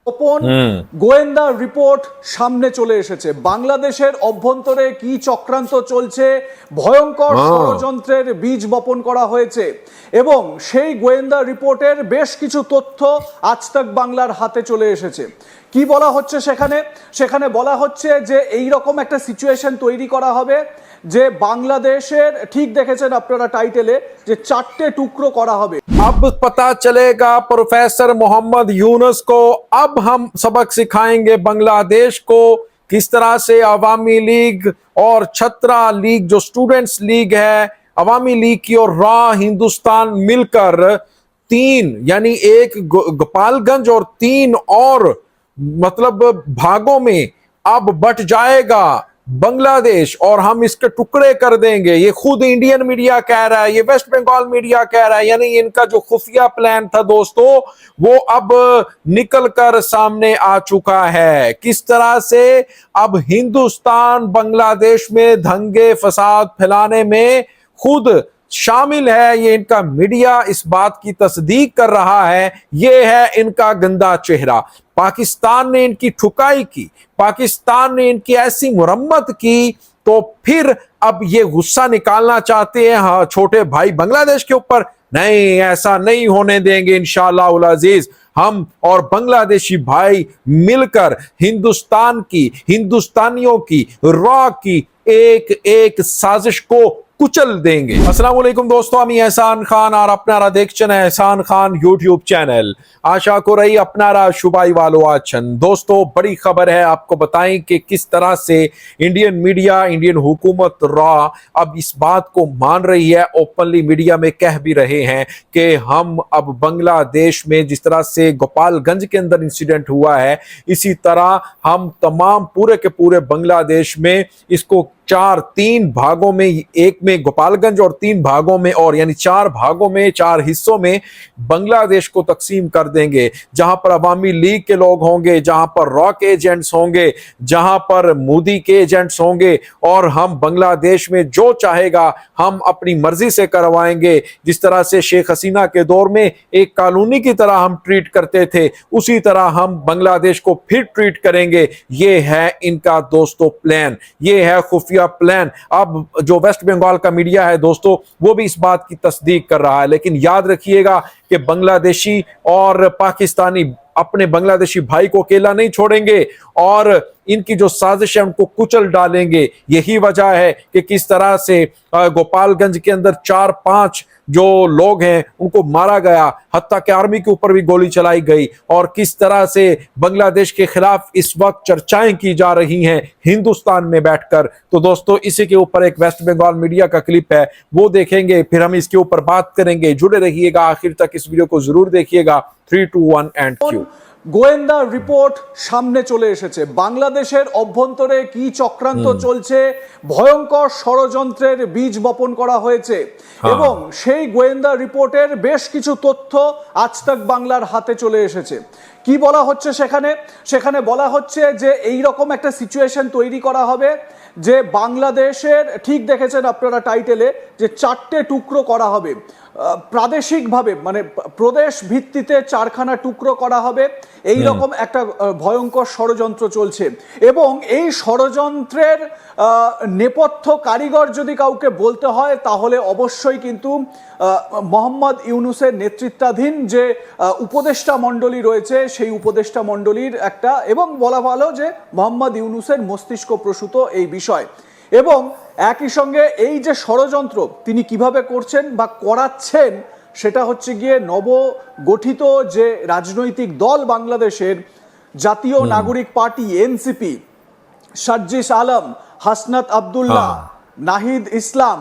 গোপন গোয়েন্দা রিপোর্ট সামনে চলে এসেছে। বাংলাদেশের অভ্যন্তরে কি চক্রান্ত চলছে, ভয়ঙ্কর ষড়যন্ত্রের বীজ বপন করা হয়েছে এবং সেই গোয়েন্দা রিপোর্টের বেশ কিছু তথ্য আজ তাক বাংলার হাতে চলে এসেছে। কি বলা হচ্ছে সেখানে বলা হচ্ছে যে এই রকম একটা সিচুয়েশন তৈরি করা হবে যে বাংলাদেশের, ঠিক দেখেছেন আপনারা টাইটেলে, যে 4টে টুকরো করা হবে। अब पता चलेगा प्रोफेसर मोहम्मद यूनुस को। अब हम सबक सिखाएंगे बांग्लादेश को किस तरह से अवामी लीग और छत्रा लीग जो स्टूडेंट्स लीग है, अवामी लीग की और रॉ हिंदुस्तान मिलकर तीन यानी एक गोपालगंज और तीन और मतलब भागों में अब बट जाएगा बांग्लादेश और हम इसके टुकड़े कर देंगे। ये खुद इंडियन मीडिया कह रहा है, ये वेस्ट बंगाल मीडिया कह रहा है। यानी इनका जो खुफिया प्लान था दोस्तों, वो अब निकल कर सामने आ चुका है। किस तरह से अब हिंदुस्तान बांग्लादेश में दंगे फसाद फैलाने में खुद शामिल है। ये इनका मीडिया इस बात की तस्दीक कर रहा है। ये है इनका गंदा चेहरा। पाकिस्तान ने इनकी ठुकाई की, पाकिस्तान ने इनकी ऐसी मुरम्मत की, तो फिर अब ये गुस्सा निकालना चाहते हैं हाँ छोटे भाई बांग्लादेश के ऊपर। नहीं, ऐसा नहीं होने देंगे इंशाअल्लाह उल अजीज। हम और बांग्लादेशी भाई मिलकर हिंदुस्तान की, हिंदुस्तानियों की, रॉ की एक एक साजिश को कुचल देंगे। अस्सलाम वालेकुम दोस्तों, আমি এহসান খান আর আপনারা দেখছেন এহসান খান ইউটিউব চ্যানেল। आशा को रही अपनारा शुभाई वालो आचन। दोस्तों बड़ी खबर है, आपको बताएं कि किस तरह से इंडियन मीडिया, इंडियन हुकूमत रॉ अब इस बात को मान रही है, ओपनली मीडिया में कह भी रहे हैं कि हम अब बांग्लादेश में जिस तरह से गोपालगंज के अंदर इंसिडेंट हुआ है, इसी तरह हम तमाम पूरे के पूरे बांग्लादेश में इसको तीन भागों में, एक में गोपालगंज और तीन भागों में, और यानी 4 भागों में, 4 हिस्सों में बांग्लादेश को तकसीम कर देंगे। जहां पर अवामी लीग के लोग होंगे, जहां पर रॉ के एजेंट्स होंगे, जहां पर मोदी के एजेंट्स होंगे, और हम बांग्लादेश में जो चाहेगा हम अपनी मर्जी से करवाएंगे। जिस तरह से शेख हसीना के दौर में एक कॉलोनी की तरह हम ट्रीट करते थे, उसी तरह हम बांग्लादेश को फिर ट्रीट करेंगे। ये है इनका दोस्तों प्लान, ये है खुफिया प्लान। अब जो वेस्ट बंगाल का मीडिया है दोस्तों, वो भी इस बात की तस्दीक कर रहा है। लेकिन याद रखिएगा कि बांग्लादेशी और पाकिस्तानी अपने बांग्लादेशी भाई को अकेला नहीं छोड़ेंगे और इनकी जो साजिश है उनको कुचल डालेंगे। यही वजह है कि किस तरह से गोपालगंज के अंदर 4-5 जो लोग हैं उनको मारा गया, हत्ता कि आर्मी के ऊपर भी गोली चलाई गई, और किस तरह से बांग्लादेश के खिलाफ इस वक्त चर्चाएं की जा रही हैं हिंदुस्तान में बैठकर। तो दोस्तों इसी के ऊपर एक वेस्ट बंगाल मीडिया का क्लिप है, वो देखेंगे, फिर हम इसके ऊपर बात करेंगे। जुड़े रहिएगा आखिर तक, इस वीडियो को जरूर देखिएगा। 3, 2, 1 एंड क्यू। গোয়েন্দা রিপোর্ট সামনে চলে এসেছে। বাংলাদেশের অভ্যন্তরে কি চক্রান্ত চলছে, ভয়ঙ্কর ষড়যন্ত্রের বীজ বপন করা হয়েছে এবং সেই গোয়েন্দা রিপোর্টের বেশ কিছু তথ্য আজ তাক বাংলার হাতে চলে এসেছে। কি বলা হচ্ছে সেখানে বলা হচ্ছে যে এই রকম একটা সিচুয়েশন তৈরি করা হবে যে বাংলাদেশের, ঠিক দেখেছেন আপনারা টাইটেলে, যে 4টে টুকরো করা হবে। প্রাদেশিকভাবে মানে প্রদেশ ভিত্তিতে 4খানা টুকরো করা হবে, এই রকম একটা ভয়ঙ্কর ষড়যন্ত্র চলছে। এবং এই ষড়যন্ত্রের নেপথ্য কারিগর যদি কাউকে বলতে হয় তাহলে অবশ্যই কিন্তু মোহাম্মদ ইউনুসের নেতৃত্বাধীন যে উপদেষ্টা মণ্ডলী রয়েছে, সেই উপদেষ্টা মণ্ডলীর একটা, এবং বলা ভালো যে মোহাম্মদ ইউনুসের মস্তিষ্ক প্রসূত এই বিষয়। এবং একই সঙ্গে এই যে ষড়যন্ত্র তিনি কিভাবে করছেন বা করাচ্ছেন, সেটা হচ্ছে গিয়ে নবগঠিত যে রাজনৈতিক দল বাংলাদেশের জাতীয় নাগরিক পার্টি এনসিপি, সাজ্জিস আলম, হাসনাত আব্দুল্লাহ, নাহিদ ইসলাম,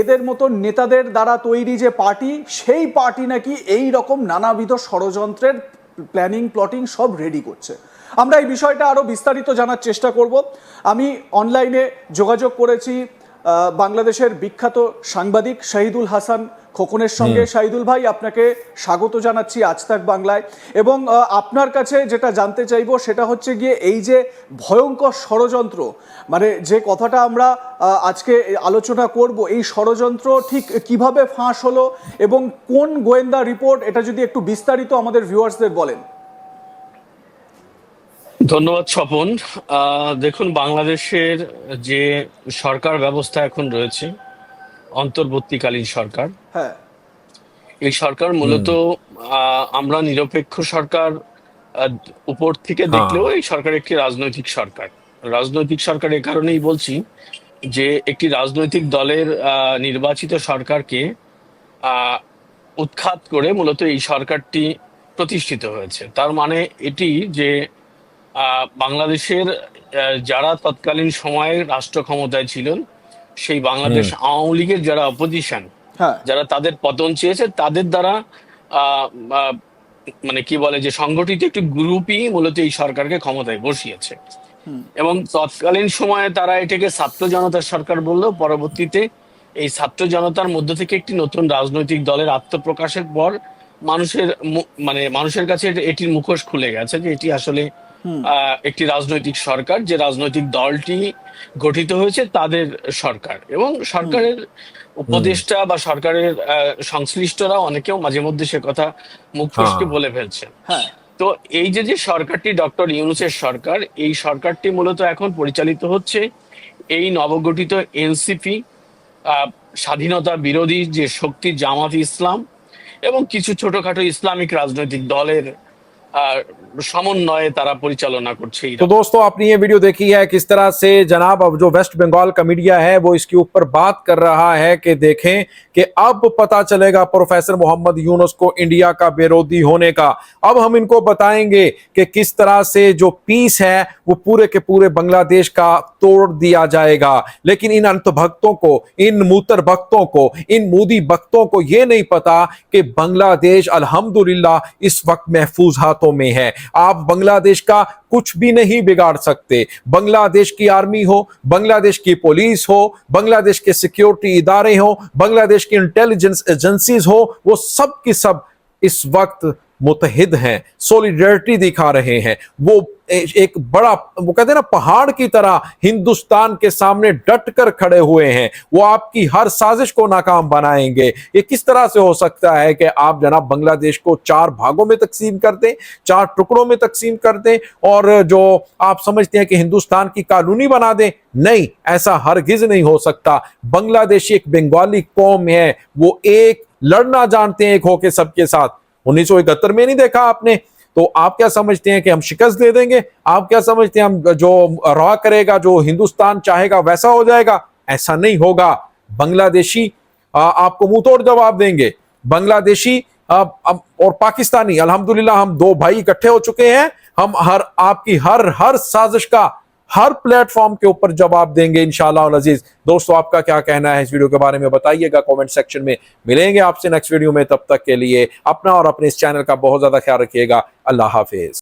এদের মতন নেতাদের দ্বারা তৈরি যে পার্টি, সেই পার্টি নাকি এই রকম নানাবিধ ষড়যন্ত্রের প্ল্যানিং প্লটিং সব রেডি করছে। আমরা এই বিষয়টা আরো বিস্তারিত জানার চেষ্টা করব। আমি অনলাইনে যোগাযোগ করেছি বাংলাদেশের বিখ্যাত সাংবাদিক শহীদুল হাসান খোকনের সঙ্গে শাহিদুল ভাই আপনাকে স্বাগত জানাচ্ছি আজ তাক বাংলায়। এবং আপনার কাছে যেটা জানতে চাইবো সেটা হচ্ছে গিয়ে এই যে ভয়ঙ্কর ষড়যন্ত্র, মানে যে কথাটা আমরা আজকে আলোচনা করব, এই ষড়যন্ত্র ঠিক কিভাবে ফাঁস হলো এবং কোন গোয়েন্দা রিপোর্ট, এটা যদি একটু বিস্তারিত আমাদের ভিউয়ার্সদের বলেন। ধন্যবাদ স্বপন। দেখুন, বাংলাদেশের যে সরকার ব্যবস্থা এখন রয়েছে, অন্তর্বর্তীকালীন সরকার, হ্যাঁ, এই সরকার মূলত আমরা নিরপেক্ষ সরকার উপর থেকে দেখলেও এই সরকার একটি রাজনৈতিক সরকার। রাজনৈতিক সরকার এ কারণেই বলছি যে একটি রাজনৈতিক দলের নির্বাচিত সরকারকে উৎখাত করে মূলত এই সরকারটি প্রতিষ্ঠিত হয়েছে। তার মানে এটি যে বাংলাদেশের যারা তৎকালীন সময়ে রাষ্ট্র ক্ষমতায় ছিলেন, সেই বাংলাদেশ আওয়ামী লীগের যারা অপোজিশন, হ্যাঁ, যারা তাদের পতন চেয়েছে, তাদের দ্বারা আহ, আহ, মানে কি বলে যে সংগঠিত একটি গ্রুপই মূলত এই সরকারকে ক্ষমতায় বসিয়েছে। এবং তৎকালীন সময়ে তারা এটাকে ছাত্র জনতার সরকার বললেও পরবর্তীতে এই ছাত্র জনতার মধ্য থেকে একটি নতুন রাজনৈতিক দলের আত্মপ্রকাশের পর মানুষের কাছে এটির মুখোশ খুলে গেছে যে এটি আসলে একটি রাজনৈতিক সরকার, যে রাজনৈতিক দলটি গঠিত হয়েছে তাদের সরকার। এবং সরকারের উপদেষ্টা বা সরকারের সংশ্লিষ্টরা অনেকেও মাঝে মধ্যে সে কথা মুখ ফসকে বলে ফেলছেন। হ্যাঁ, তো এই যে সরকারটি ডক্টর ইউনূসের সরকার, এই সরকারটি মূলত এখন পরিচালিত হচ্ছে এই নবগঠিত এনসিপি, স্বাধীনতা বিরোধী যে শক্তি জামাত ইসলাম এবং কিছু ছোটখাটো ইসলামিক রাজনৈতিক দলের সমন্বয়ে তারা পরিচালনা করছে। तो दोस्तों, आपने ये वीडियो देखी है किस तरह से जनाब अब जो वेस्ट बंगाल का मीडिया है वो इसके ऊपर बात कर रहा है कि देखें कि अब पता चलेगा प्रोफेसर मोहम्मद यूनुस को इंडिया का विरोधी होने का। अब हम इनको बताएंगे कि किस तरह से जो पीस है वो पूरे के पूरे बांग्लादेश का तोड़ दिया जाएगा। लेकिन इन अंतभक्तों को, इन मूतर भक्तों को, इन मोदी भक्तों को ये नहीं पता कि बांग्लादेश अल्हम्दुलिल्लाह इस वक्त महफूज हाथों में है। आप बांग्लादेश का कुछ भी नहीं बिगाड़ सकते। बांग्लादेश की आर्मी हो, बांग्लादेश की पुलिस हो, बांग्लादेश के सिक्योरिटी इदारे हो, बांग्लादेश की इंटेलिजेंस एजेंसीज हो, वो सब की सब इस वक्त मुतहिद हैं, सॉलिडरिटी दिखा रहे हैं। वो एक बड़ा, वो कहते हैं ना, पहाड़ की तरह हिंदुस्तान के सामने डट कर खड़े हुए हैं। वो आपकी हर साजिश को नाकाम बनाएंगे। ये किस तरह से हो सकता है कि आप जनाब बांग्लादेश को 4 भागों में तकसीम कर दें, 4 टुकड़ों में तकसीम कर दें और जो आप समझते हैं कि हिंदुस्तान की कॉलोनी बना दें? नहीं, ऐसा हरगिज नहीं हो सकता। बांग्लादेशी एक बंगाली कौम है, वो एक लड़ना जानते हैं एक होके सबके साथ। 1971 में नहीं देखा आपने? तो आप क्या समझते हैं कि हम शिकस्त दे देंगे? आप क्या समझते हैं हम जो रॉ करेगा, जो हिंदुस्तान चाहेगा वैसा हो जाएगा? ऐसा नहीं होगा। बांग्लादेशी आपको मुंह तोड़ जवाब देंगे। बांग्लादेशी और पाकिस्तानी, अल्हम्दुलिल्लाह हम 2 भाई इकट्ठे हो चुके हैं। हम आपकी हर साजिश का हर प्लेटफॉर्म के ऊपर जवाब देंगे इंशाअल्लाह अज़ीज। दोस्तों, आपका क्या कहना है इस वीडियो के बारे में बताइएगा कमेंट सेक्शन में। मिलेंगे आपसे नेक्स्ट वीडियो में, तब तक के लिए अपना और अपने इस चैनल का बहुत ज्यादा ख्याल रखिएगा। अल्लाह हाफिज।